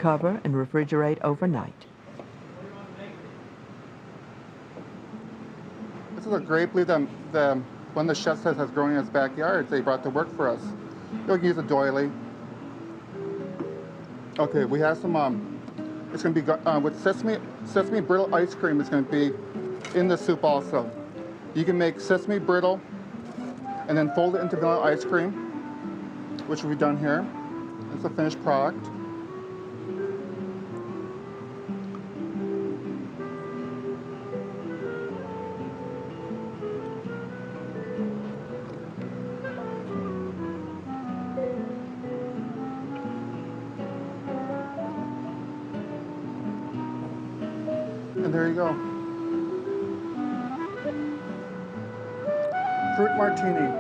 Cover and refrigerate overnight. This is a grape leaf that one of the chefs has grown in his backyard. They brought to work for us. You'll use a doily. Okay, we have some, it's going to be with sesame brittle ice cream is going to be in the soup also. You can make sesame brittle and then fold it into vanilla ice cream, which we've done here. It's a finished product. And there you go. Fruit martini.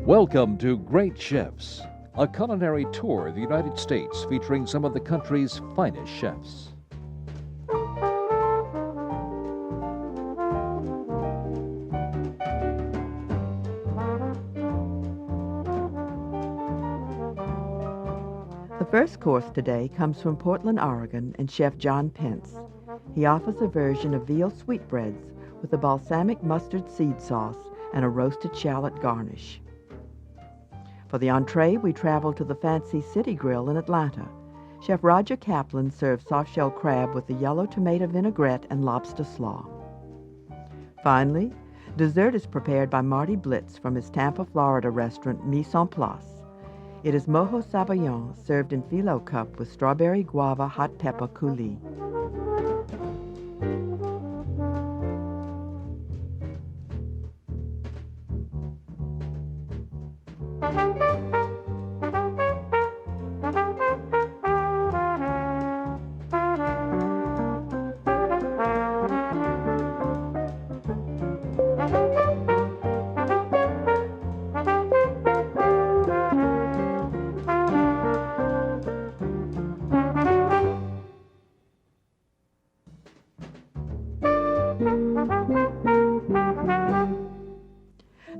Welcome to Great Chefs, a culinary tour of the United States featuring some of the country's finest chefs. The first course today comes from Portland, Oregon, and Chef John Pence. He offers a version of veal sweetbreads with a balsamic mustard seed sauce and a roasted shallot garnish. For the entree, we travel to the Fancy City Grill in Atlanta. Chef Roger Kaplan serves soft-shell crab with a yellow tomato vinaigrette and lobster slaw. Finally, dessert is prepared by Marty Blitz from his Tampa, Florida restaurant Mise en Place. It is mojo sabayon served in phyllo cup with strawberry guava hot pepper coulis.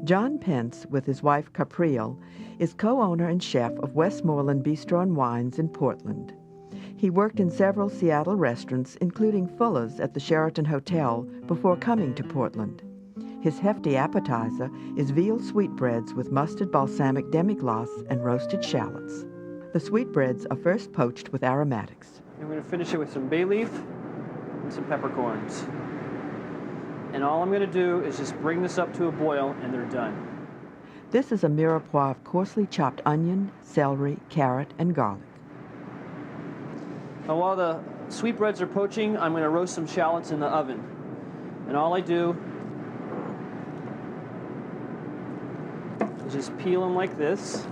John Pence, with his wife Capriel, is co-owner and chef of Westmoreland Bistro and Wines in Portland. He worked in several Seattle restaurants, including Fuller's at the Sheraton Hotel, before coming to Portland. His hefty appetizer is veal sweetbreads with mustard balsamic demi-glace and roasted shallots. The sweetbreads are first poached with aromatics. I'm going to finish it with some bay leaf and some peppercorns. And all I'm going to do is just bring this up to a boil and they're done. This is a mirepoix of coarsely chopped onion, celery, carrot, and garlic. Now while the sweetbreads are poaching, I'm going to roast some shallots in the oven. And all I do is just peel them like this.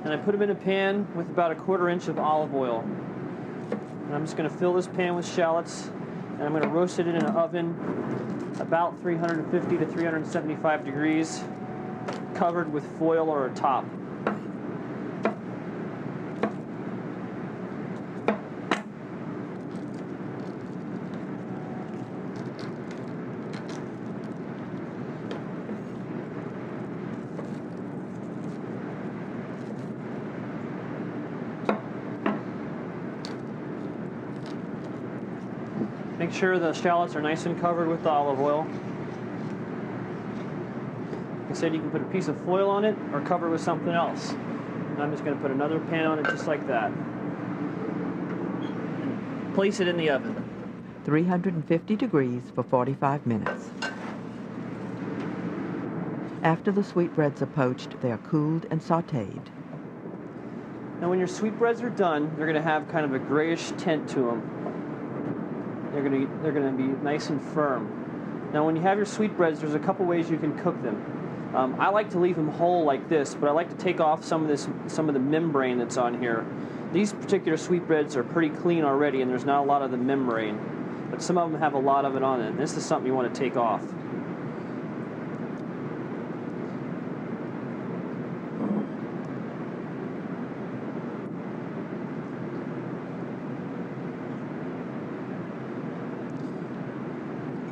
And I put them in a pan with about a 1/4 inch of olive oil. And I'm just going to fill this pan with shallots, and I'm going to roast it in an oven about 350 to 375 degrees, covered with foil or a top. Make sure the shallots are nice and covered with the olive oil. Like I said, you can put a piece of foil on it or cover it with something else. And I'm just going to put another pan on it just like that. place it in the oven. 350 degrees for 45 minutes. After the sweetbreads are poached, they are cooled and sautéed. Now when your sweetbreads are done, they're going to have kind of a grayish tint to them. They're going to be nice and firm. Now when you have your sweetbreads, there's a couple ways you can cook them. I like to leave them whole like this, but I like to take off some of the membrane that's on here. These particular sweetbreads are pretty clean already, and there's not a lot of the membrane, but some of them have a lot of it on it, and this is something you want to take off.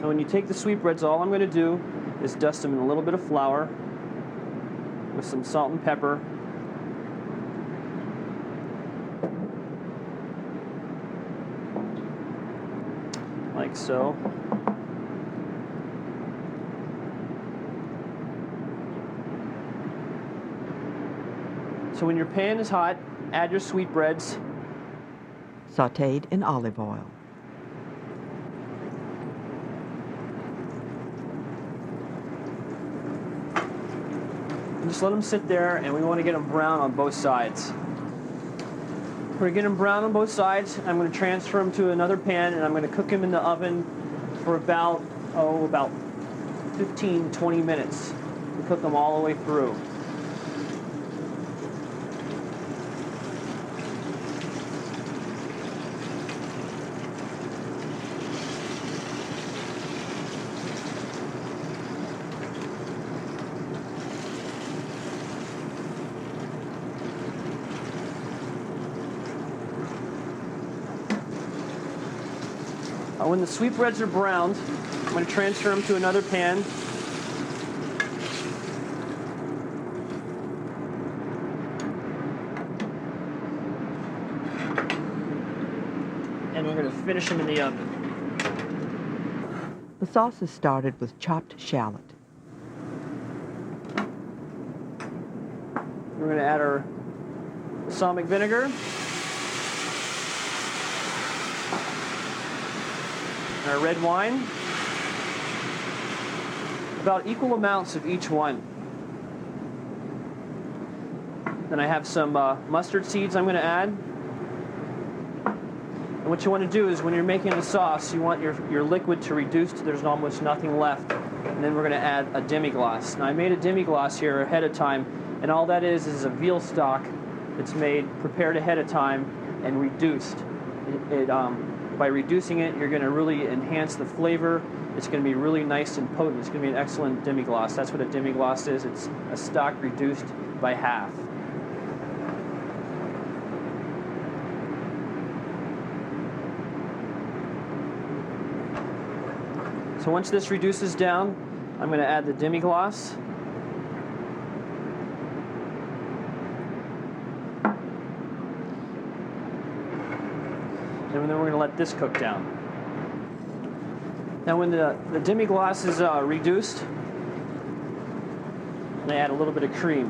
Now when you take the sweetbreads, all I'm going to do is dust them in a little bit of flour with some salt and pepper. Like so. So when your pan is hot, add your sweetbreads. Sautéed in olive oil. And just let them sit there, and we want to get them brown on both sides. We're going to get them brown on both sides. I'm going to transfer them to another pan, and I'm going to cook them in the oven for about 15, 20 minutes. And cook them all the way through. When the sweetbreads are browned, I'm going to transfer them to another pan. And we're going to finish them in the oven. The sauce is started with chopped shallot. We're going to add our balsamic vinegar. And our red wine, about equal amounts of each one. Then I have some mustard seeds I'm going to add. And what you want to do is when you're making the sauce, you want your liquid to reduce to there's almost nothing left. And then we're going to add a demi-glace. Now I made a demi-glace here ahead of time, and all that is a veal stock that's prepared ahead of time and reduced. By reducing it, you're going to really enhance the flavor. It's going to be really nice and potent. It's going to be an excellent demi-glace. That's what a demi-glace is. It's a stock reduced by half. So once this reduces down, I'm going to add the demi-glace. And then we're going to let this cook down. Now when the demi-glace is reduced, I add a little bit of cream.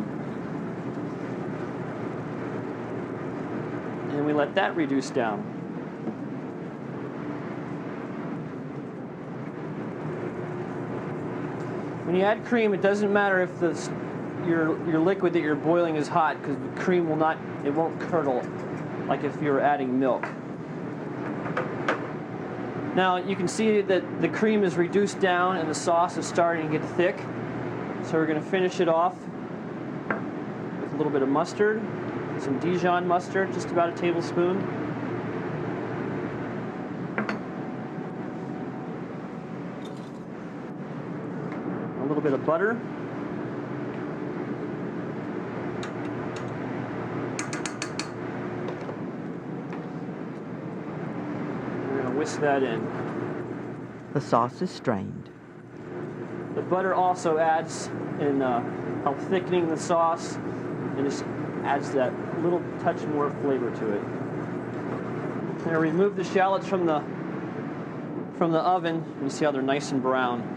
And we let that reduce down. When you add cream, it doesn't matter if your liquid that you're boiling is hot, because the cream won't curdle like if you're adding milk. Now you can see that the cream is reduced down and the sauce is starting to get thick. So we're going to finish it off with a little bit of mustard, some Dijon mustard, just about a tablespoon. A little bit of butter. Whisk that in. The sauce is strained. The butter also adds in help thickening the sauce, and just adds that little touch more flavor to it. I'm going to remove the shallots from the oven. You see how they're nice and brown.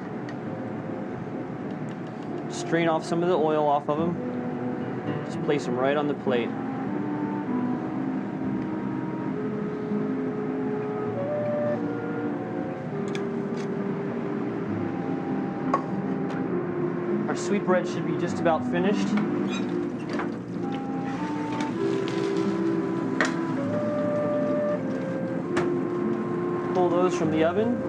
Strain off some of the oil off of them. Just place them right on the plate. sweetbread should be just about finished. Pull those from the oven.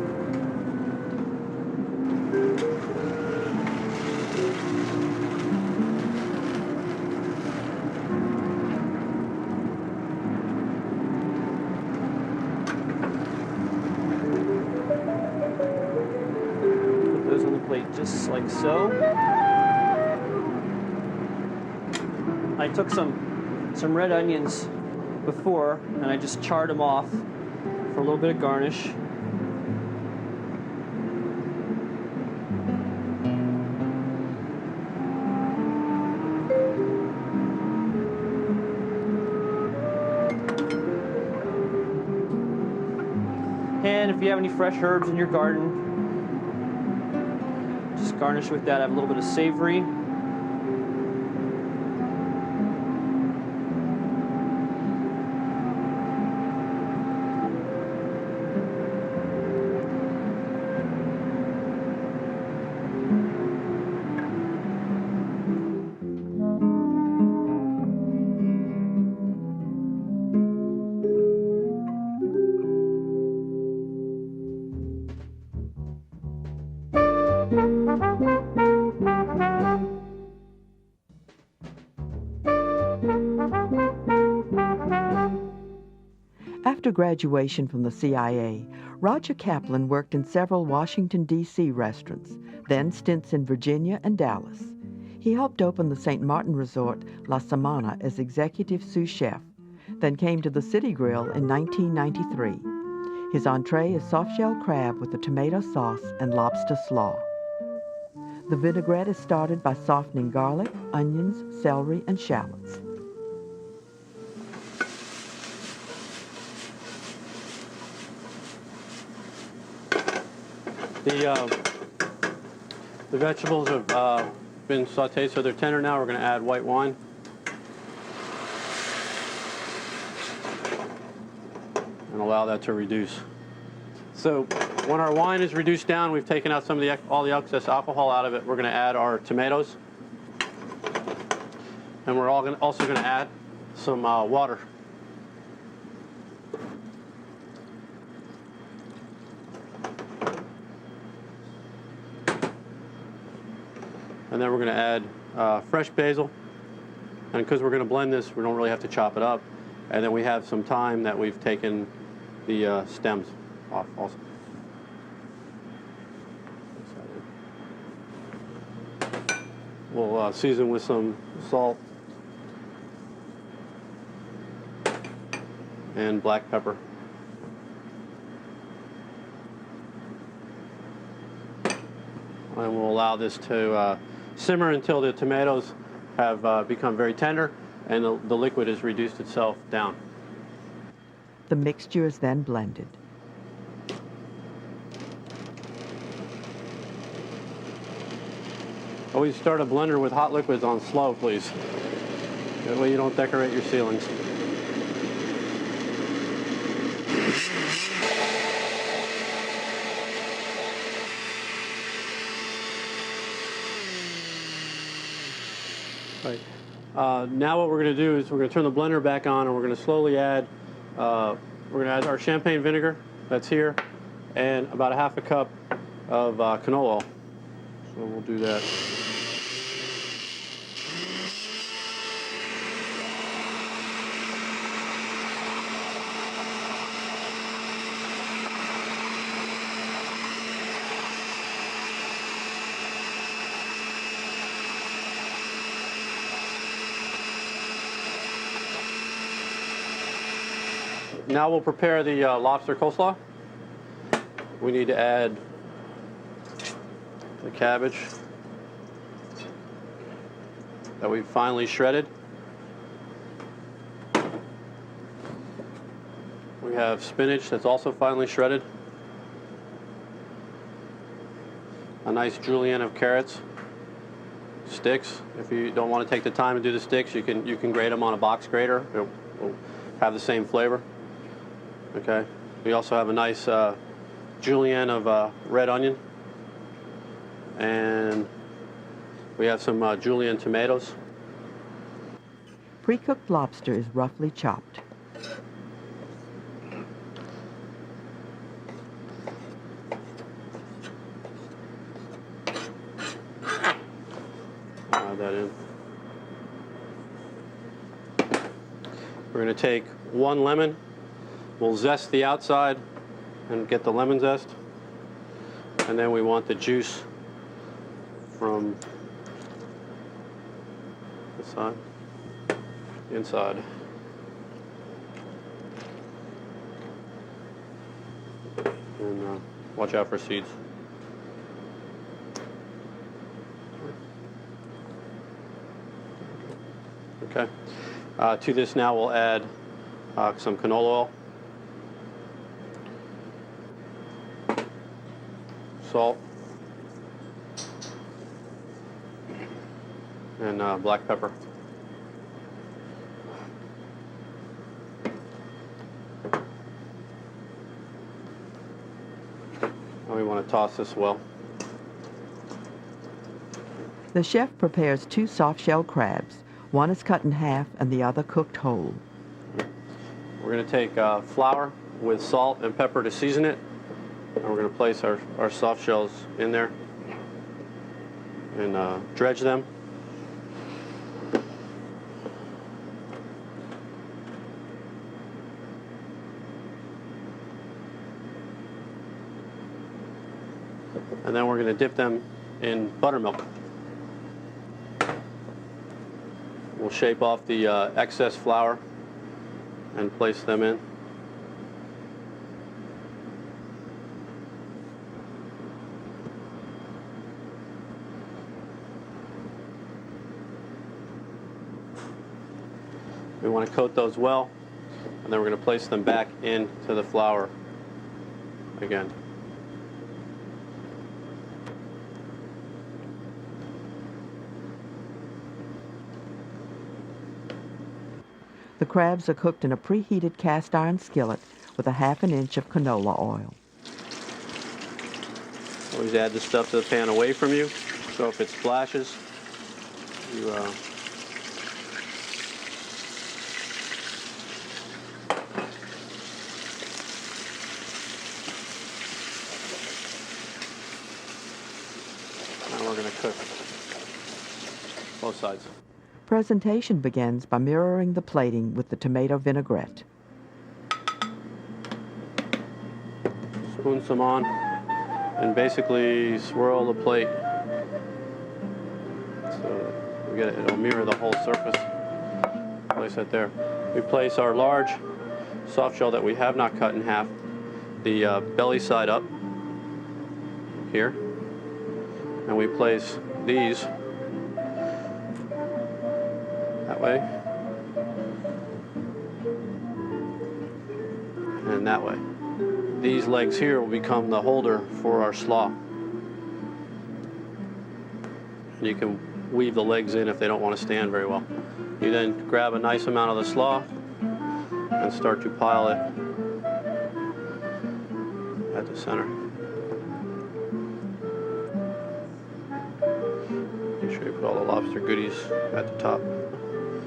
Put those on the plate just like so. I took some red onions before and I just charred them off for a little bit of garnish. And if you have any fresh herbs in your garden, just garnish with that. Have a little bit of savory. After graduation from the CIA, Roger Kaplan worked in several Washington, D.C. restaurants, then stints in Virginia and Dallas. He helped open the St. Martin resort La Samana as executive sous chef, then came to the City Grill in 1993. His entree is soft-shell crab with a tomato sauce and lobster slaw. The vinaigrette is started by softening garlic, onions, celery, and shallots. The vegetables have been sauteed, so they're tender now. We're going to add white wine. And allow that to reduce. So when our wine is reduced down, we've taken out some of all the excess alcohol out of it. We're going to add our tomatoes. And we're also going to add some water. And then we're going to add fresh basil. And because we're going to blend this, we don't really have to chop it up. And then we have some thyme that we've taken the stems off also. We'll season with some salt and black pepper. And we'll allow this to simmer until the tomatoes have become very tender and the liquid has reduced itself down. The mixture is then blended. Always start a blender with hot liquids on slow, please. That way you don't decorate your ceilings. Right. Now what we're going to do is we're going to turn the blender back on and we're going to slowly add our champagne vinegar that's here and about a half a cup of canola oil. So we'll do that. Now we'll prepare the lobster coleslaw. We need to add the cabbage that we've finely shredded. We have spinach that's also finely shredded. A nice julienne of carrots. Sticks. If you don't want to take the time to do the sticks, you can grate them on a box grater. It'll have the same flavor. Okay. We also have a nice julienne of red onion and We have some julienne tomatoes. Pre-cooked lobster is roughly chopped. Add that in. We're going to take 1 lemon. We'll zest the outside and get the lemon zest. And then we want the juice from this side, inside. And watch out for seeds. Okay. To this now we'll add some canola oil, salt, and black pepper. And we want to toss this well. The chef prepares 2 soft-shell crabs. One is cut in half and the other cooked whole. We're going to take flour with salt and pepper to season it, and we're going to place our soft shells in there and dredge them. And then we're going to dip them in buttermilk. We'll shape off the excess flour and place them in. We want to coat those well, and then we're going to place them back into the flour again. The crabs are cooked in a preheated cast iron skillet with a 1/2 inch of canola oil. Always add the stuff to the pan away from you, so if it splashes, you now we're going to cook both sides. Presentation begins by mirroring the plating with the tomato vinaigrette. Spoon some on and basically swirl the plate so we get it, it'll mirror the whole surface. Place it there. We place our large soft shell that we have not cut in half, the belly side up here, and we place these that way and that way. These legs here will become the holder for our slaw. You can weave the legs in if they don't want to stand very well. You then grab a nice amount of the slaw and start to pile it at the center. Make sure you put all the lobster goodies at the top.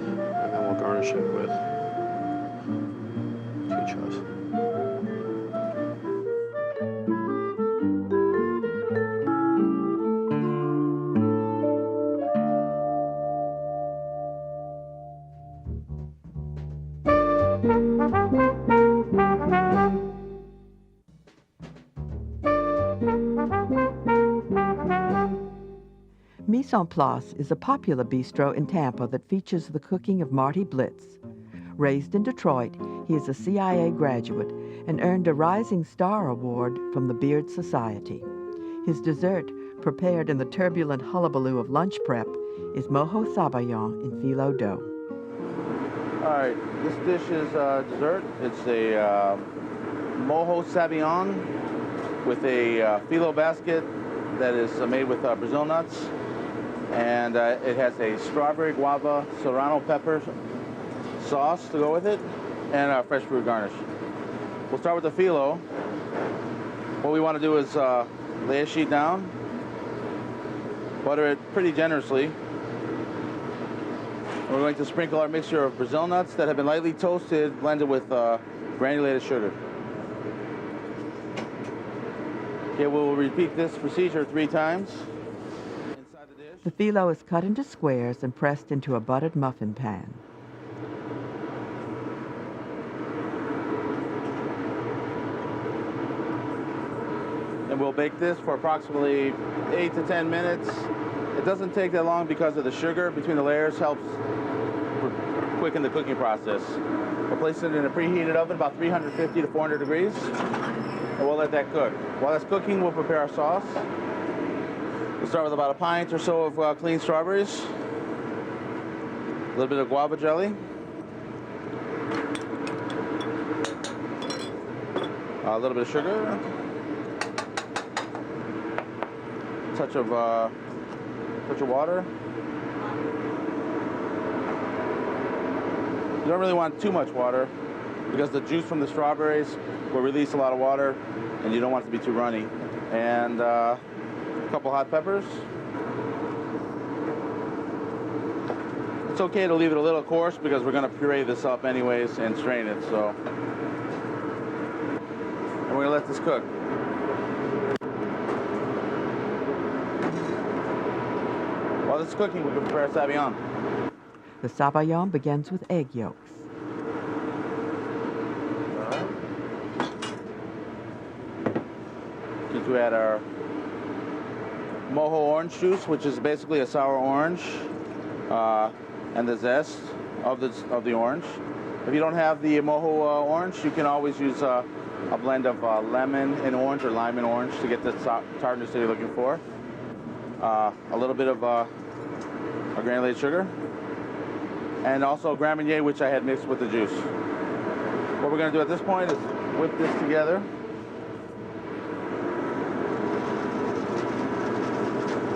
And then we'll garnish it with chichos. Mise en Place is a popular bistro in Tampa that features the cooking of Marty Blitz. Raised in Detroit, he is a CIA graduate and earned a Rising Star Award from the Beard Society. His dessert, prepared in the turbulent hullabaloo of lunch prep, is mojo sabayon in phyllo dough. All right, this dish is dessert. It's a mojo sabayon with a phyllo basket that is made with Brazil nuts, and it has a strawberry guava serrano pepper sauce to go with it, and a fresh fruit garnish. We'll start with the phyllo. What we want to do is lay a sheet down, Butter it pretty generously. We're going to sprinkle our mixture of Brazil nuts that have been lightly toasted, blended with granulated sugar. Okay, we'll repeat this procedure 3 times. Inside the dish. The phyllo is cut into squares and pressed into a buttered muffin pan. And we'll bake this for approximately 8 to 10 minutes. It doesn't take that long because of the sugar between the layers helps quicken the cooking process. We'll place it in a preheated oven about 350 to 400 degrees, and we'll let that cook. While that's cooking, we'll prepare our sauce. We'll start with about a pint or so of clean strawberries, a little bit of guava jelly, a little bit of sugar, a touch of water. You don't really want too much water because the juice from the strawberries will release a lot of water and you don't want it to be too runny. And a couple hot peppers. It's okay to leave it a little coarse because we're going to puree this up anyways and strain it. So, and we're going to let this cook. While this is cooking, we can prepare sabayon. The sabayon begins with egg yolks. Since we add our mojo orange juice, which is basically a sour orange, and the zest of the orange. If you don't have the mojo orange, you can always use a blend of lemon and orange or lime and orange to get the tartness that you're looking for. A little bit of granulated sugar, and also Grand Marnier, which I had mixed with the juice. What we're going to do at this point is whip this together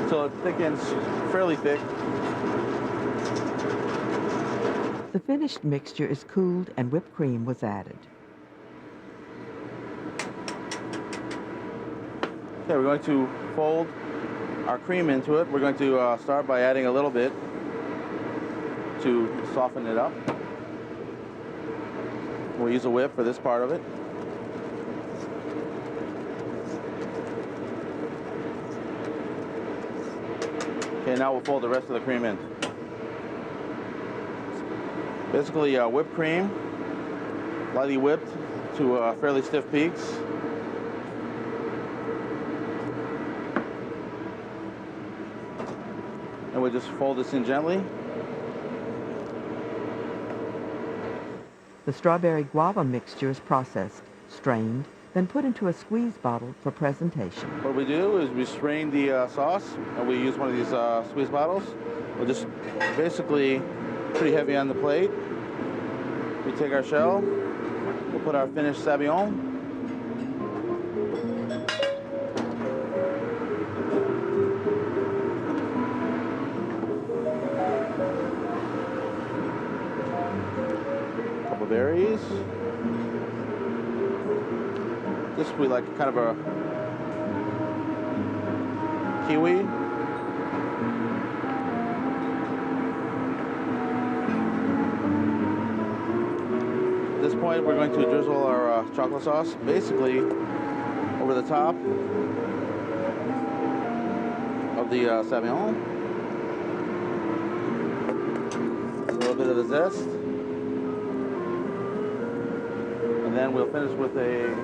until it thickens fairly thick. The finished mixture is cooled and whipped cream was added. Okay, we're going to fold our cream into it. We're going to start by adding a little bit to soften it up. We'll use a whip for this part of it. Okay, now we'll fold the rest of the cream in. Basically whipped cream, lightly whipped to fairly stiff peaks. And we'll just fold this in gently. The strawberry guava mixture is processed, strained, then put into a squeeze bottle for presentation. What we do is we strain the sauce, and we use one of these squeeze bottles. We'll just basically pretty heavy on the plate. We take our shell, we'll put our finished sabayon. Couple berries. This would be like kind of a kiwi. At this point, we're going to drizzle our chocolate sauce basically over the top of the sabayon. A little bit of the zest. And then we'll finish with a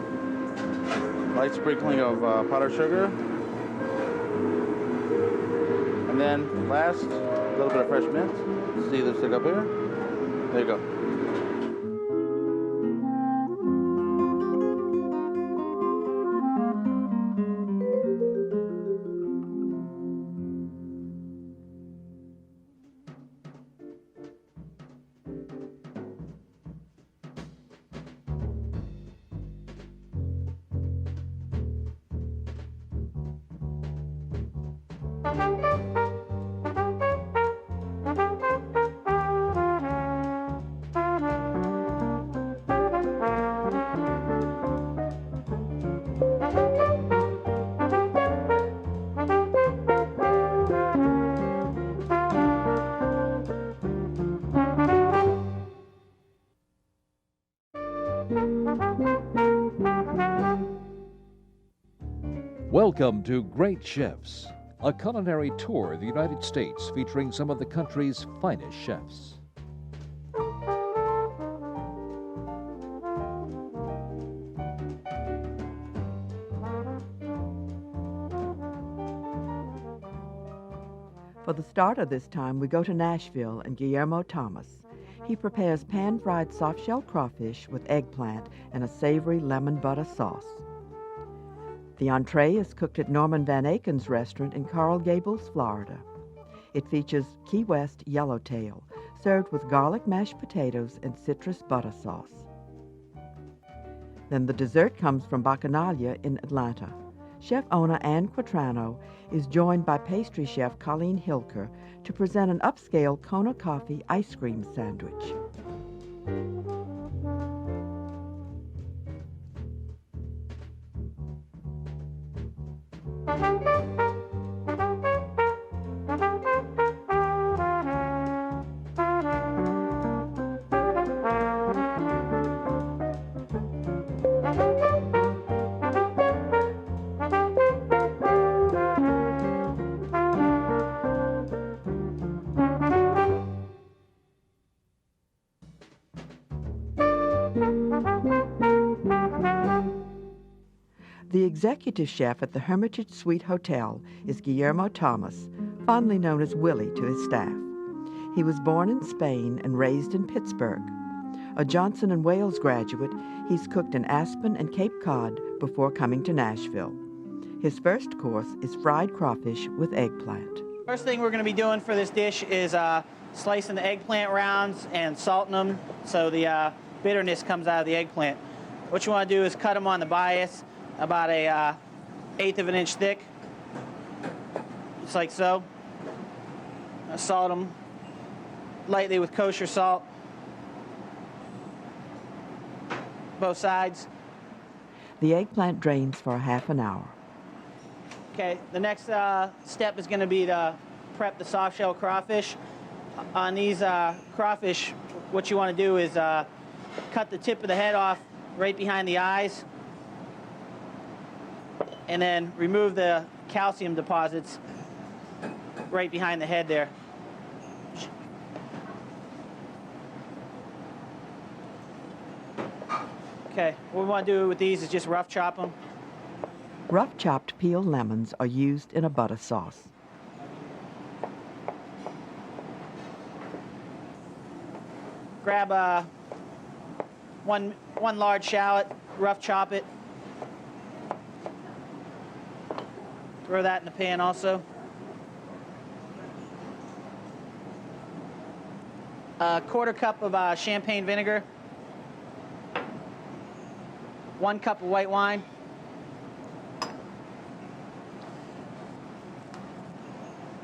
light sprinkling of powdered sugar. And then last, a little bit of fresh mint. See this stick up here? There you go. Welcome to Great Chefs, a culinary tour of the United States featuring some of the country's finest chefs. For the starter this time, we go to Nashville and Guillermo Thomas. He prepares pan-fried soft-shell crawfish with eggplant and a savory lemon butter sauce. The entree is cooked at Norman Van Aken's restaurant in Coral Gables, Florida. It features Key West yellowtail, served with garlic mashed potatoes and citrus butter sauce. Then the dessert comes from Bacchanalia in Atlanta. Chef owner Ann Quatrano is joined by pastry chef Colleen Hilker to present an upscale Kona coffee ice cream sandwich. The executive chef at the Hermitage Suite Hotel is Guillermo Thomas, fondly known as Willie to his staff. He was born in Spain and raised in Pittsburgh. A Johnson & Wales graduate, he's cooked in Aspen and Cape Cod before coming to Nashville. His first course is fried crawfish with eggplant. First thing we're going to be doing for this dish is slicing the eggplant rounds and salting them so the bitterness comes out of the eggplant. What you want to do is cut them on the bias, about a 1/8 of an inch thick, just like so. Salt them lightly with kosher salt, both sides. The eggplant drains for a half an hour. Okay, the next step is going to be to prep the soft shell crawfish. On these crawfish, what you want to do is cut the tip of the head off right behind the eyes, and then remove the calcium deposits right behind the head there. Okay, what we want to do with these is just rough chop them. Rough chopped peeled lemons are used in a butter sauce. Grab one large shallot, rough chop it. Throw that in the pan also. A 1/4 cup of champagne vinegar. 1 cup of white wine.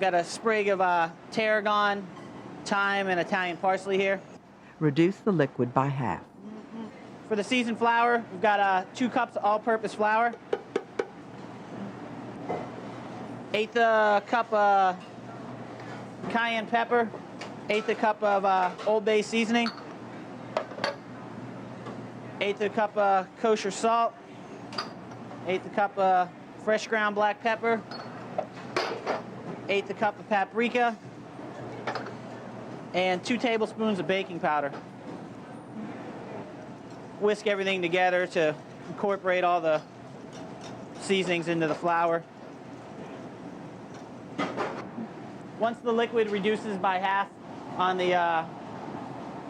Got a sprig of tarragon, thyme, and Italian parsley here. Reduce the liquid by half. For the seasoned flour, we've got 2 cups of all-purpose flour. 1/8 cup of cayenne pepper. 1/8 cup of Old Bay seasoning. 1/8 cup of kosher salt. 1/8 cup of fresh ground black pepper. 1/8 cup of paprika. And 2 tablespoons of baking powder. Whisk everything together to incorporate all the seasonings into the flour. Once the liquid reduces by half on the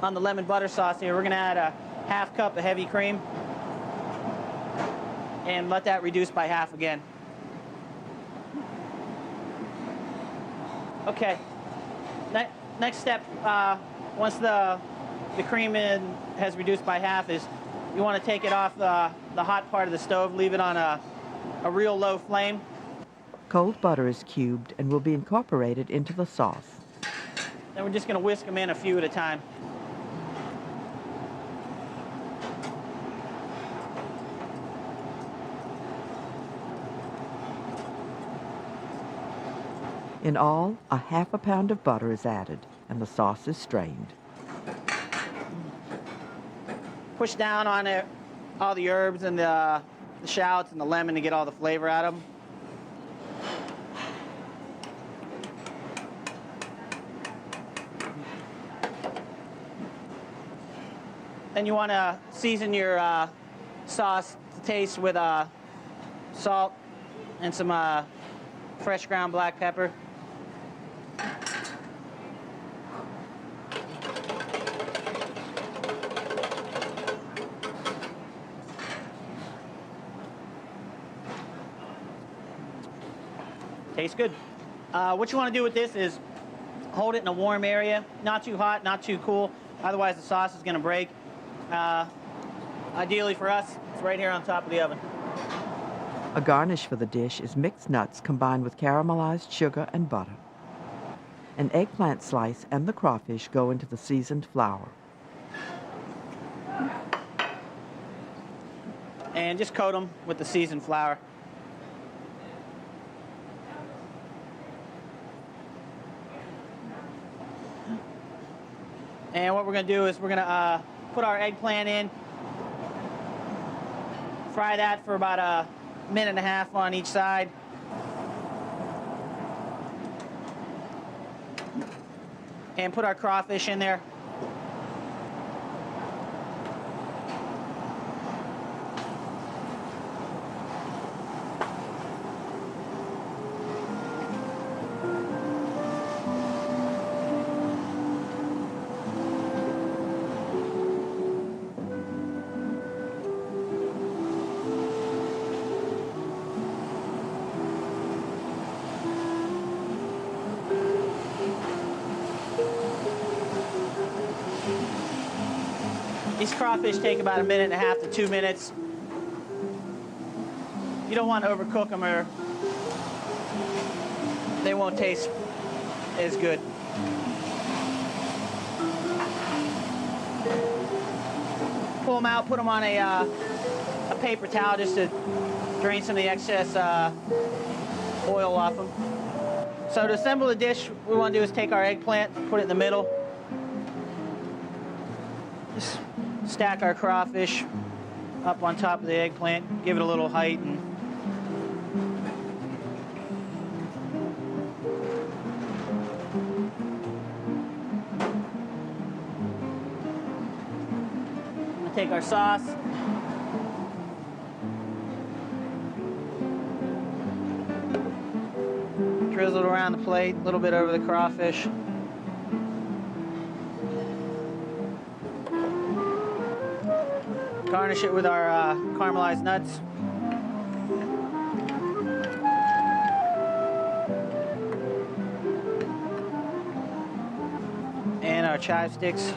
lemon butter sauce here, we're going to add a 1/2 cup of heavy cream and let that reduce by half again. Okay. Next step, once the cream has reduced by half, is you want to take it off the hot part of the stove, leave it on a real low flame. Cold butter is cubed and will be incorporated into the sauce. Then we're just going to whisk them in a few at a time. In all, a 1/2 pound of butter is added and the sauce is strained. push down on it, all the herbs and the shallots and the lemon to get all the flavor out of them. Then you want to season your sauce to taste with salt and some fresh ground black pepper. Tastes good. What you want to do with this is hold it in a warm area, not too hot, not too cool, otherwise the sauce is going to break. Ideally for us, it's right here on top of the oven. A garnish for the dish is mixed nuts combined with caramelized sugar and butter. An eggplant slice and the crawfish go into the seasoned flour. And just coat them with the seasoned flour. And what we're going to do is we're going to put our eggplant in, fry that for about a minute and a half on each side. And put our crawfish in there. These crawfish take about a minute and a half to 2 minutes. You don't want to overcook them or they won't taste as good. Pull them out, put them on a paper towel just to drain some of the excess oil off them. So to assemble the dish, what we want to do is take our eggplant, put it in the middle. Just stack our crawfish up on top of the eggplant, give it a little height, and we'll take our sauce. Drizzle it around the plate, a little bit over the crawfish. Garnish it with our caramelized nuts. And our chive sticks.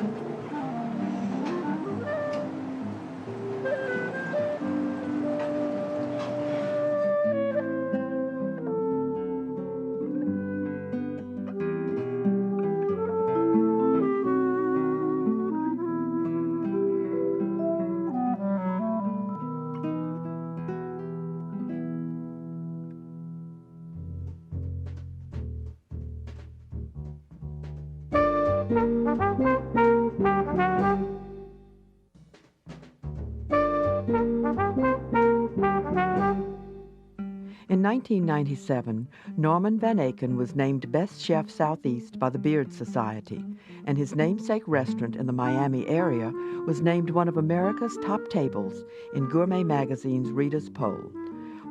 In 1997, Norman Van Aken was named Best Chef Southeast by the Beard Society, and his namesake restaurant in the Miami area was named one of America's top tables in Gourmet Magazine's Reader's Poll.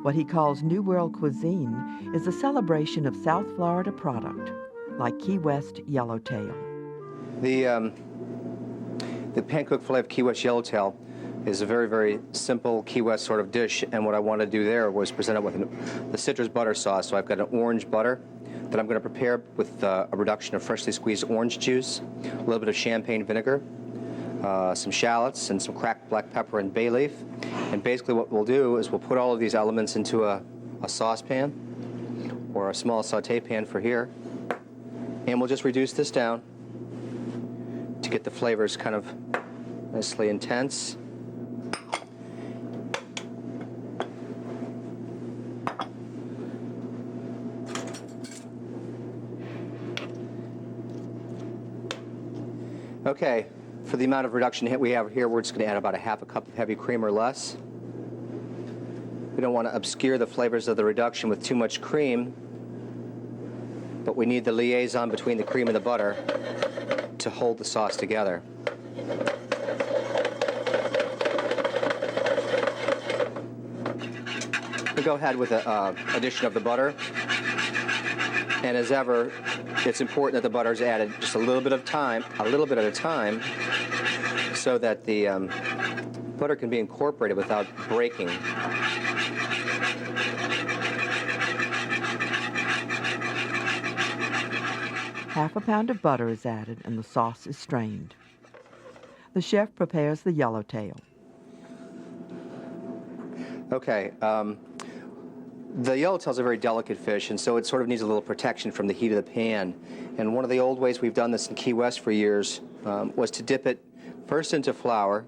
What he calls New World cuisine is a celebration of South Florida product, like Key West yellowtail. The pan-cooked filet of Key West yellowtail is a very, very simple Key West sort of dish, and what I wanted to do there was present it with the citrus butter sauce. So I've got an orange butter that I'm going to prepare with a reduction of freshly squeezed orange juice, a little bit of champagne vinegar, some shallots, and some cracked black pepper and bay leaf. And basically what we'll do is we'll put all of these elements into a saucepan or a small saute pan for here, and we'll just reduce this down to get the flavors kind of nicely intense. Okay, For the amount of reduction we have here, we're just going to add about a half a cup of heavy cream or less. We don't want to obscure the flavors of the reduction with too much cream, but we need the liaison between the cream and the butter to hold the sauce together. We go ahead with the addition of the butter, and as ever, it's important that the butter is added just a little bit at a time, so that the butter can be incorporated without breaking. Half a pound of butter is added and the sauce is strained. The chef prepares the yellowtail. Okay, the yellowtail is a very delicate fish, and so it sort of needs a little protection from the heat of the pan. And one of the old ways we've done this in Key West for years was to dip it first into flour.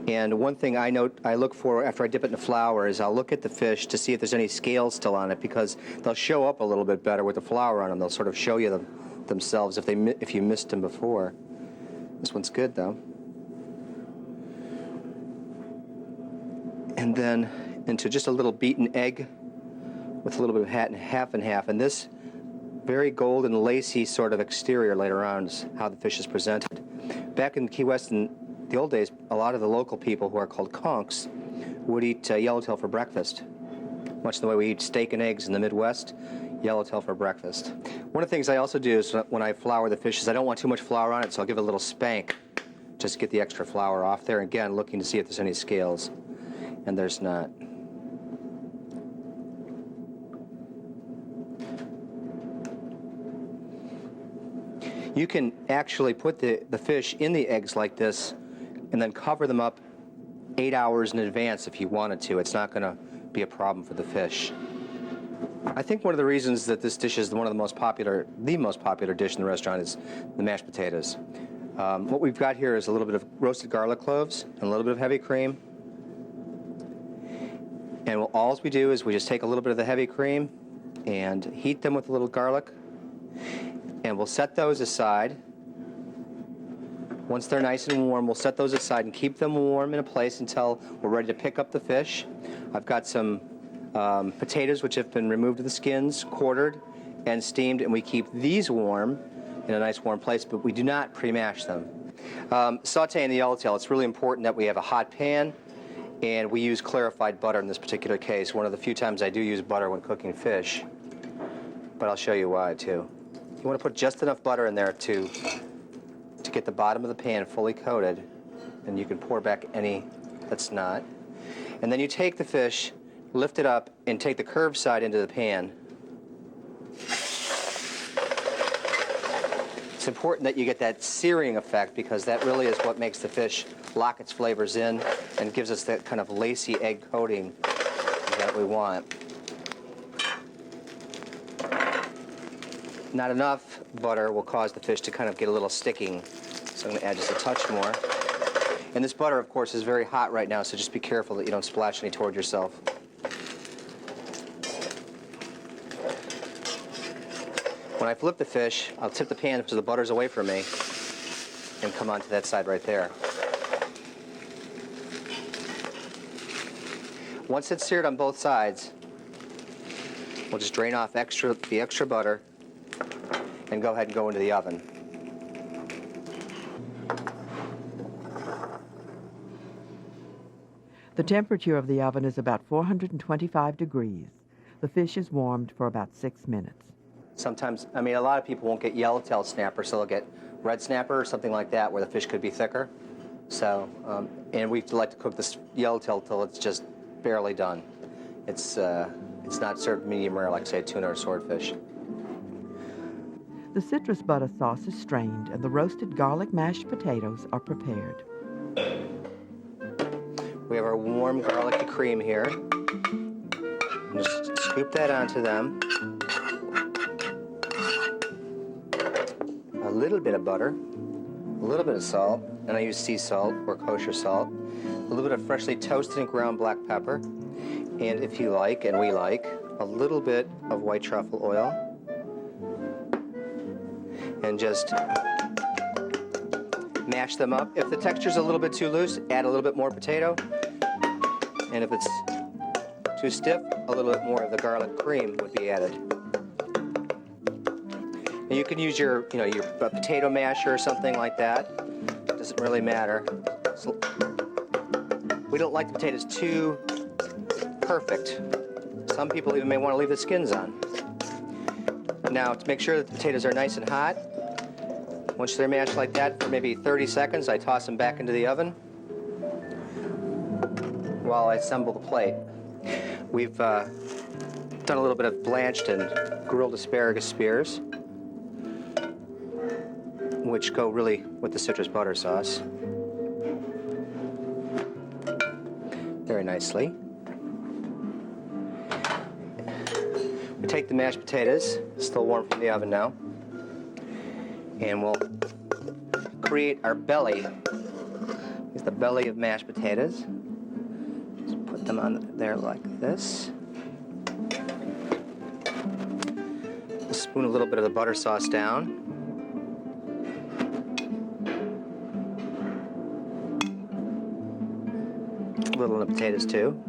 And one thing I look for after I dip it in the flour is I'll look at the fish to see if there's any scales still on it, because they'll show up a little bit better with the flour on them. They'll sort of show you themselves if you missed them before. This one's good though. And then into just a little beaten egg with a little bit of half and half. And this very golden, lacy sort of exterior later on is how the fish is presented. Back in Key West in the old days, a lot of the local people who are called conchs would eat yellowtail for breakfast. Much the way we eat steak and eggs in the Midwest, yellowtail for breakfast. One of the things I also do is when I flour the fish is I don't want too much flour on it, so I'll give it a little spank just to get the extra flour off there. Again, looking to see if there's any scales, and there's not. You can actually put the fish in the eggs like this and then cover them up 8 hours in advance if you wanted to. It's not going to be a problem for the fish. I think one of the reasons that this dish is the most popular dish in the restaurant is the mashed potatoes. What we've got here is a little bit of roasted garlic cloves and a little bit of heavy cream. And all we do is we just take a little bit of the heavy cream and heat them with a little garlic. And we'll set those aside. Once they're nice and warm, we'll set those aside and keep them warm in a place until we're ready to pick up the fish. I've got some potatoes which have been removed of the skins, quartered and steamed, and we keep these warm in a nice warm place, but we do not pre-mash them. Sauteing the yellowtail, it's really important that we have a hot pan, and we use clarified butter in this particular case. One of the few times I do use butter when cooking fish, but I'll show you why too. You want to put just enough butter in there to get the bottom of the pan fully coated, and you can pour back any that's not. And then you take the fish, lift it up, and take the curved side into the pan. It's important that you get that searing effect, because that really is what makes the fish lock its flavors in and gives us that kind of lacy egg coating that we want. Not enough butter will cause the fish to kind of get a little sticking, so I'm going to add just a touch more. And this butter, of course, is very hot right now, so just be careful that you don't splash any toward yourself. When I flip the fish, I'll tip the pan so the butter's away from me and come onto that side right there. Once it's seared on both sides, we'll just drain off the extra butter and go ahead and go into the oven. The temperature of the oven is about 425 degrees. The fish is warmed for about 6 minutes. Sometimes, a lot of people won't get yellowtail snapper, so they'll get red snapper or something like that, where the fish could be thicker. So, and we like to cook this yellowtail till it's just barely done. It's not served medium rare like, say, a tuna or swordfish. The citrus butter sauce is strained and the roasted garlic mashed potatoes are prepared. We have our warm garlicky cream here. Just scoop that onto them. A little bit of butter, a little bit of salt, and I use sea salt or kosher salt, a little bit of freshly toasted and ground black pepper, and if you like, and we like, a little bit of white truffle oil, and just mash them up. If the texture's a little bit too loose, add a little bit more potato. And if it's too stiff, a little bit more of the garlic cream would be added. And you can use your potato masher or something like that. It doesn't really matter. So, we don't like the potatoes too perfect. Some people even may want to leave the skins on. Now, to make sure that the potatoes are nice and hot, once they're mashed like that for maybe 30 seconds, I toss them back into the oven while I assemble the plate. We've done a little bit of blanched and grilled asparagus spears, which go really with the citrus butter sauce very nicely. We take the mashed potatoes, still warm from the oven now, and we'll create our belly. Here's the belly of mashed potatoes. Just put them on there like this. Spoon a little bit of the butter sauce down. A little of the potatoes too.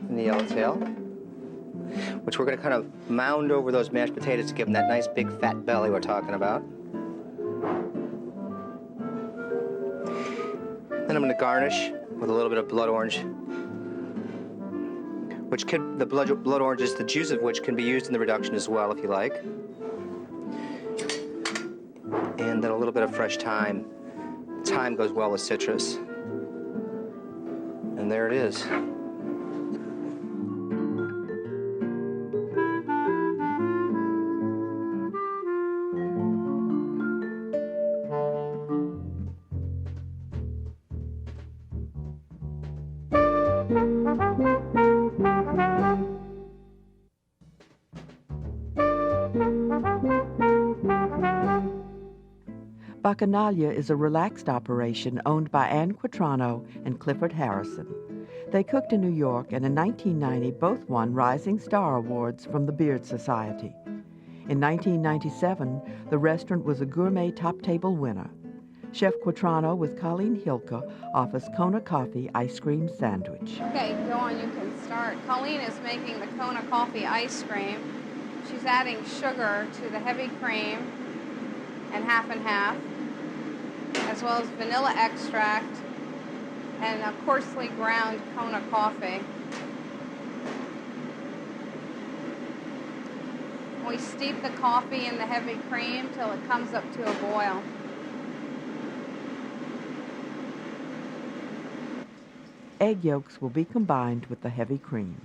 And the yellowtail, which we're going to kind of mound over those mashed potatoes to give them that nice big fat belly we're talking about. Then I'm going to garnish with a little bit of blood orange, the blood orange is the juice of which can be used in the reduction as well if you like. And then a little bit of fresh thyme. Thyme goes well with citrus. And there it is. Bacchanalia is a relaxed operation owned by Ann Quatrano and Clifford Harrison. They cooked in New York, and in 1990 both won Rising Star Awards from the Beard Society. In 1997, the restaurant was a gourmet top table winner. Chef Quatrano with Colleen Hilke offers Kona Coffee ice cream sandwich. Okay, go on, you can start. Colleen is making the Kona Coffee ice cream. She's adding sugar to the heavy cream and half, as well as vanilla extract and a coarsely ground Kona coffee. We steep the coffee in the heavy cream till it comes up to a boil. Egg yolks will be combined with the heavy cream.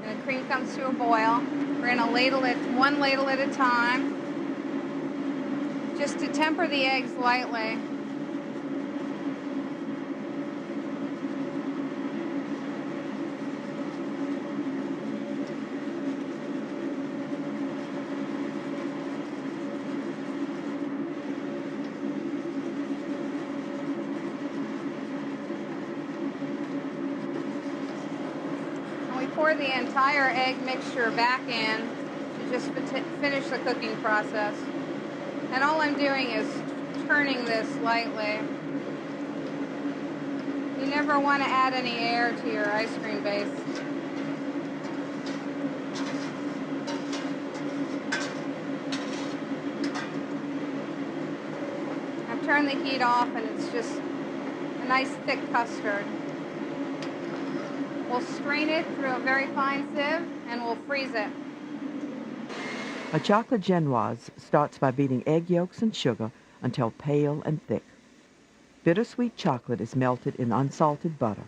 And the cream comes to a boil. We're going to ladle it one ladle at a time, just to temper the eggs lightly. Pour the entire egg mixture back in to just finish the cooking process. And all I'm doing is turning this lightly. You never want to add any air to your ice cream base. I've turned the heat off, and it's just a nice thick custard. We'll strain it through a very fine sieve, and we'll freeze it. A chocolate genoise starts by beating egg yolks and sugar until pale and thick. Bittersweet chocolate is melted in unsalted butter.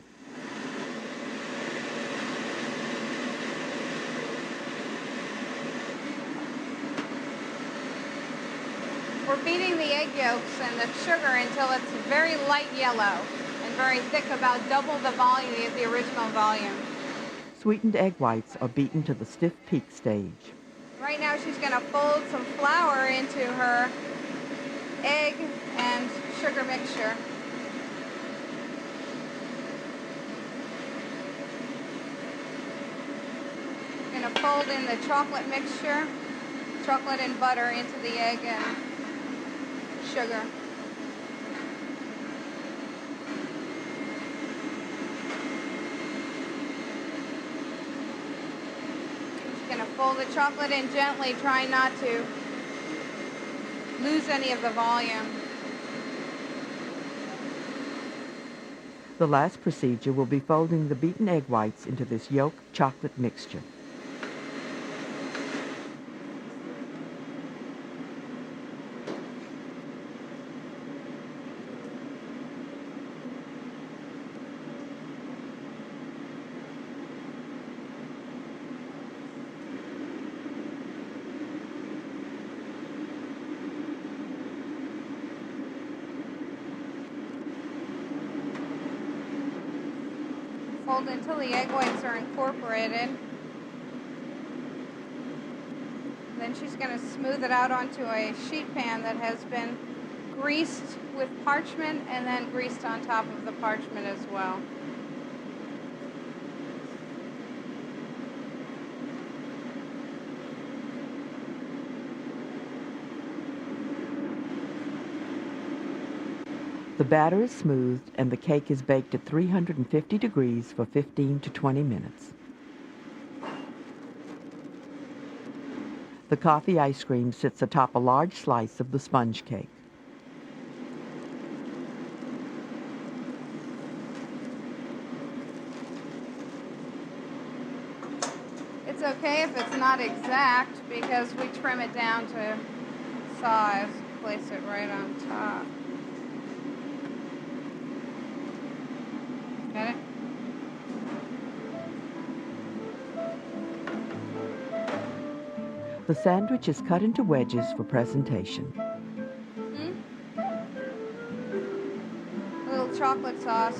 We're beating the egg yolks and the sugar until it's very light yellow and very thick, about double the volume of the original volume. Sweetened egg whites are beaten to the stiff peak stage. Right now she's going to fold some flour into her egg and sugar mixture. going to fold in the chocolate mixture, chocolate and butter into the egg and sugar. Just going to fold the chocolate in gently, trying not to lose any of the volume. The last procedure will be folding the beaten egg whites into this yolk chocolate mixture. Fold until the egg whites are incorporated. Then she's going to smooth it out onto a sheet pan that has been greased with parchment and then greased on top of the parchment as well. The batter is smoothed and the cake is baked at 350 degrees for 15 to 20 minutes. The coffee ice cream sits atop a large slice of the sponge cake. It's okay if it's not exact because we trim it down to size. Place it right on top. Got it? The sandwich is cut into wedges for presentation. A little chocolate sauce.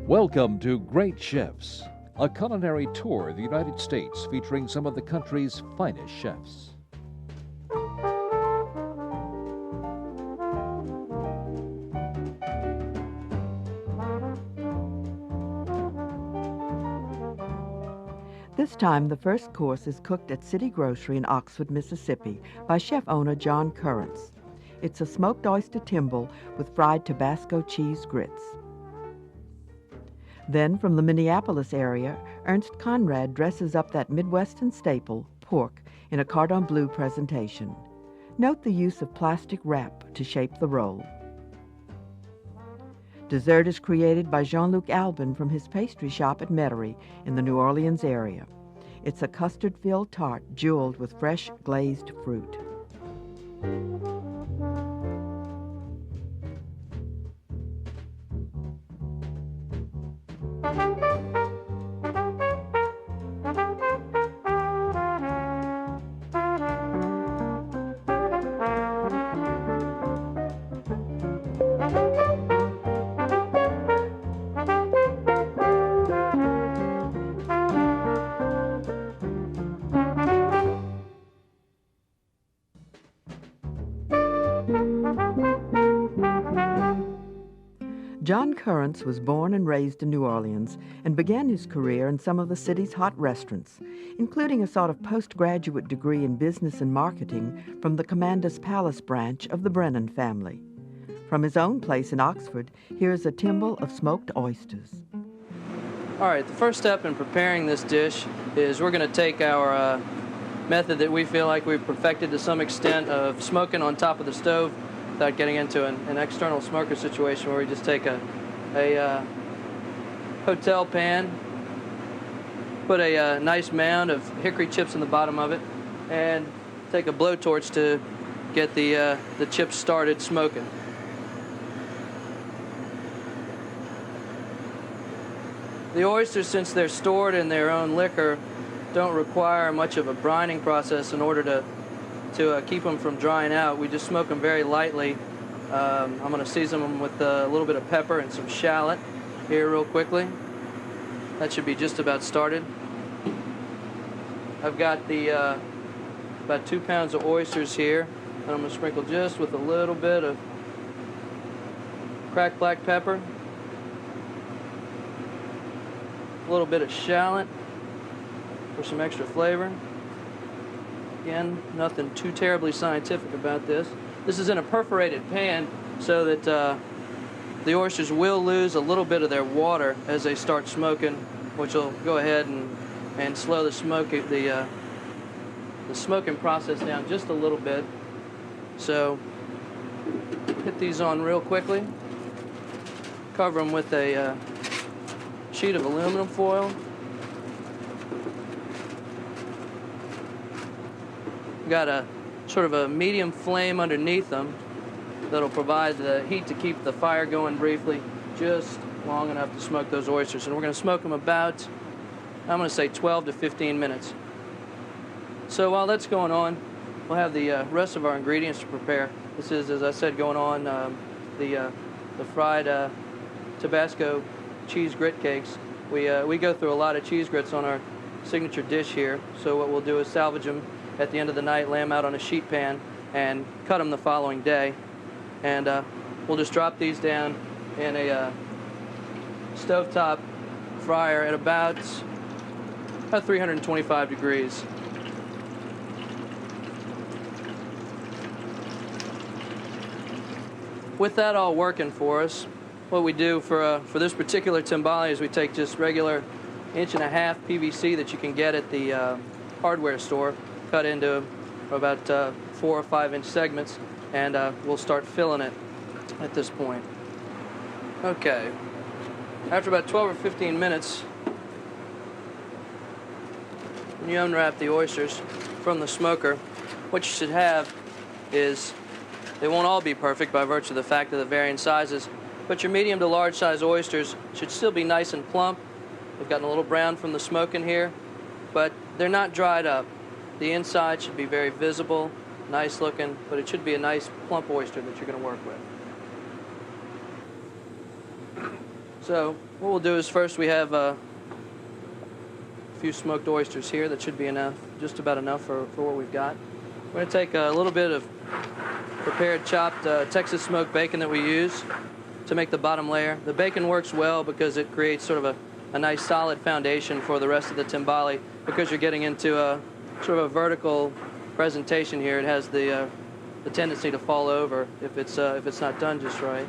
Welcome to Great Chefs, a culinary tour of the United States featuring some of the country's finest chefs. This time, the first course is cooked at City Grocery in Oxford, Mississippi by chef-owner John Currants. It's a smoked oyster timbal with fried Tabasco cheese grits. Then, from the Minneapolis area, Ernst Conrad dresses up that Midwestern staple, pork, in a cordon bleu presentation. Note the use of plastic wrap to shape the roll. Dessert is created by Jean-Luc Albin from his pastry shop at Metairie in the New Orleans area. It's a custard-filled tart jeweled with fresh glazed fruit. John Currents was born and raised in New Orleans and began his career in some of the city's hot restaurants, including a sort of postgraduate degree in business and marketing from the Commander's Palace branch of the Brennan family. From his own place in Oxford, here's a timble of smoked oysters. All right, the first step in preparing this dish is we're going to take our method that we feel like we've perfected to some extent of smoking on top of the stove without getting into an external smoker situation, where we just take a hotel pan, put a nice mound of hickory chips in the bottom of it, and take a blowtorch to get the chips started smoking. The oysters, since they're stored in their own liquor, don't require much of a brining process in order to keep them from drying out. We just smoke them very lightly. I'm going to season them with a little bit of pepper and some shallot here real quickly. That should be just about started. I've got the about 2 pounds of oysters here, and I'm going to sprinkle just with a little bit of cracked black pepper, a little bit of shallot for some extra flavor. Again, nothing too terribly scientific about this. This is in a perforated pan so that the oysters will lose a little bit of their water as they start smoking, which will go ahead and slow the smoking process down just a little bit. So hit these on real quickly. Cover them with a sheet of aluminum foil. Got a sort of a medium flame underneath them that'll provide the heat to keep the fire going briefly, just long enough to smoke those oysters. And we're going to smoke them about, I'm going to say 12 to 15 minutes. So while that's going on, we'll have the rest of our ingredients to prepare. This is, as I said, going on the fried Tabasco cheese grit cakes. We go through a lot of cheese grits on our signature dish here. So what we'll do is salvage them at the end of the night, lay them out on a sheet pan, and cut them the following day. And we'll just drop these down in a stovetop fryer at about 325 degrees. With that all working for us, what we do for this particular timbale is we take just regular 1.5 PVC that you can get at the hardware store, cut into about 4 or 5 inch segments, and we'll start filling it at this point. Okay, after about 12 or 15 minutes, when you unwrap the oysters from the smoker, what you should have is, they won't all be perfect by virtue of the fact of the varying sizes, but your medium to large size oysters should still be nice and plump. They've gotten a little brown from the smoking here, but they're not dried up. The inside should be very visible, nice looking, but it should be a nice plump oyster that you're going to work with. So what we'll do is first we have a few smoked oysters here that should be enough, just about enough for what we've got. We're going to take a little bit of prepared chopped Texas smoked bacon that we use to make the bottom layer. The bacon works well because it creates sort of a nice solid foundation for the rest of the timbale, because you're getting into a sort of a vertical presentation here. It has the tendency to fall over if it's not done just right.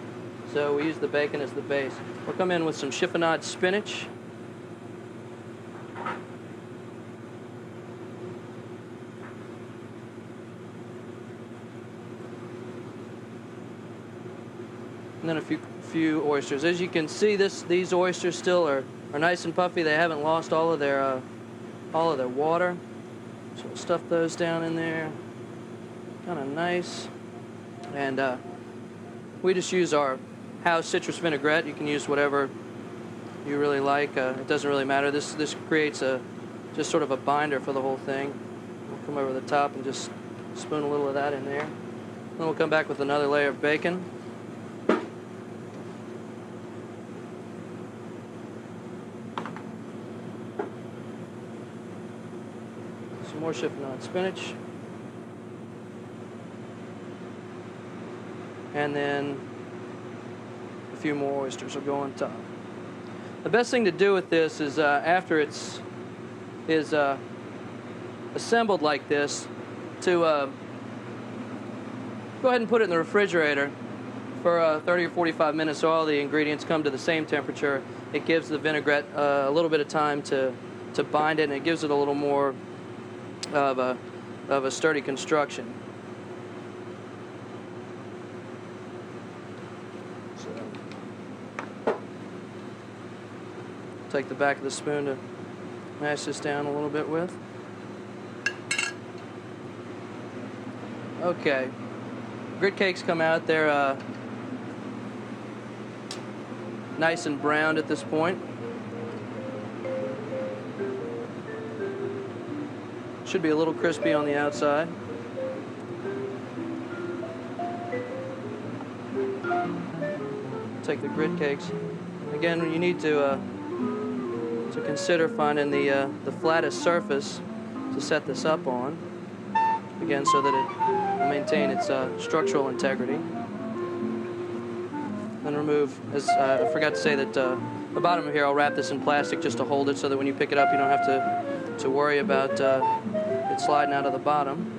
So we use the bacon as the base. We'll come in with some chiffonade spinach. And then a few oysters. As you can see, these oysters still are nice and puffy. They haven't lost all of their water. So we'll stuff those down in there, kind of nice. And we just use our house citrus vinaigrette. You can use whatever you really like. It doesn't really matter. This creates just sort of a binder for the whole thing. We'll come over the top and just spoon a little of that in there. Then we'll come back with another layer of bacon. Some more chiffonade spinach. And then a few more oysters will go on top. The best thing to do with this is after it's assembled like this, to go ahead and put it in the refrigerator for 30 or 45 minutes so all the ingredients come to the same temperature. It gives the vinaigrette a little bit of time to bind it, and it gives it a little more of a sturdy construction. So, take the back of the spoon to mash this down a little bit with. Okay, grit cakes come out. They're nice and browned at this point. Should be a little crispy on the outside. Take the grit cakes. Again, you need to consider finding the flattest surface to set this up on. Again, so that it will maintain its structural integrity. Then remove, as I forgot to say that the bottom of here, I'll wrap this in plastic just to hold it so that when you pick it up, you don't have to worry about it sliding out of the bottom.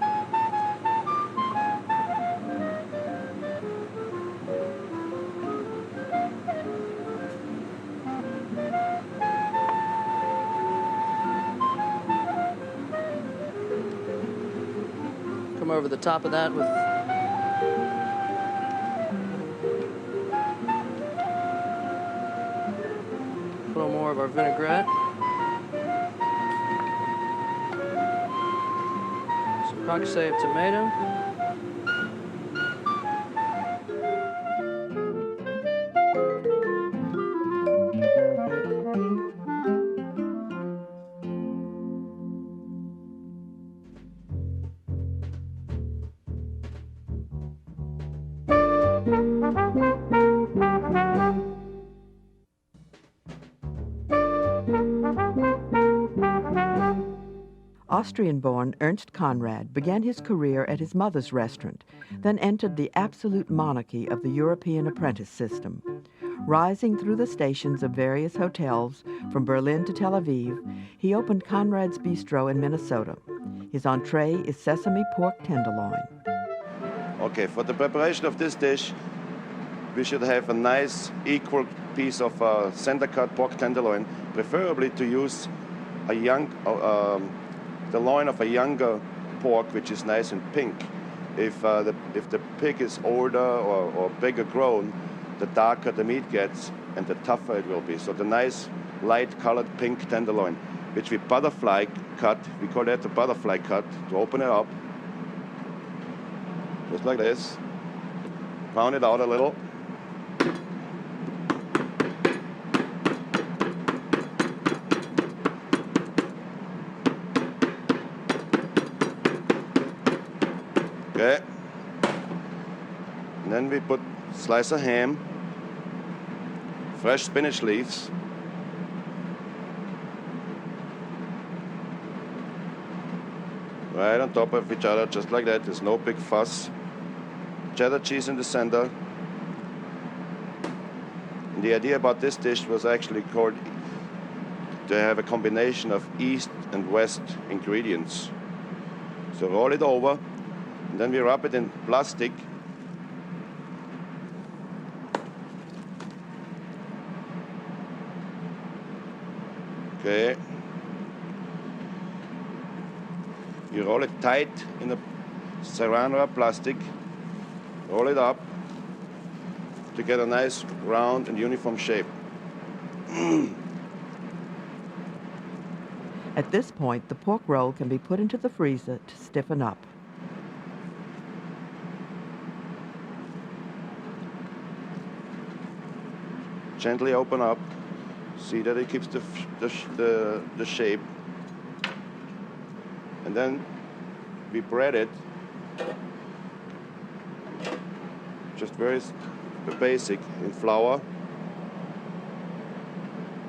Come over the top of that with a little more of our vinaigrette. Some concassé of tomato. Austrian-born Ernst Conrad began his career at his mother's restaurant, then entered the absolute monarchy of the European apprentice system. Rising through the stations of various hotels from Berlin to Tel Aviv, he opened Conrad's Bistro in Minnesota. His entree is sesame pork tenderloin. Okay, for the preparation of this dish, we should have a nice equal piece of center-cut pork tenderloin, preferably to use a the loin of a younger pork, which is nice and pink. If the pig is older or bigger grown, the darker the meat gets and the tougher it will be. So the nice light-colored pink tenderloin, which we butterfly cut, we call that the butterfly cut, to open it up, just like this. Pound it out a little. Okay. And then we put slice of ham, fresh spinach leaves, right on top of each other, just like that. There's no big fuss. Cheddar cheese in the center. And the idea about this dish was actually called to have a combination of East and West ingredients. So roll it over, and then we wrap it in plastic. Okay. You roll it tight in a saran wrap plastic, roll it up to get a nice round and uniform shape. At this point, the pork roll can be put into the freezer to stiffen up. Gently open up, see that it keeps the shape, and then we bread it, just very basic, in flour,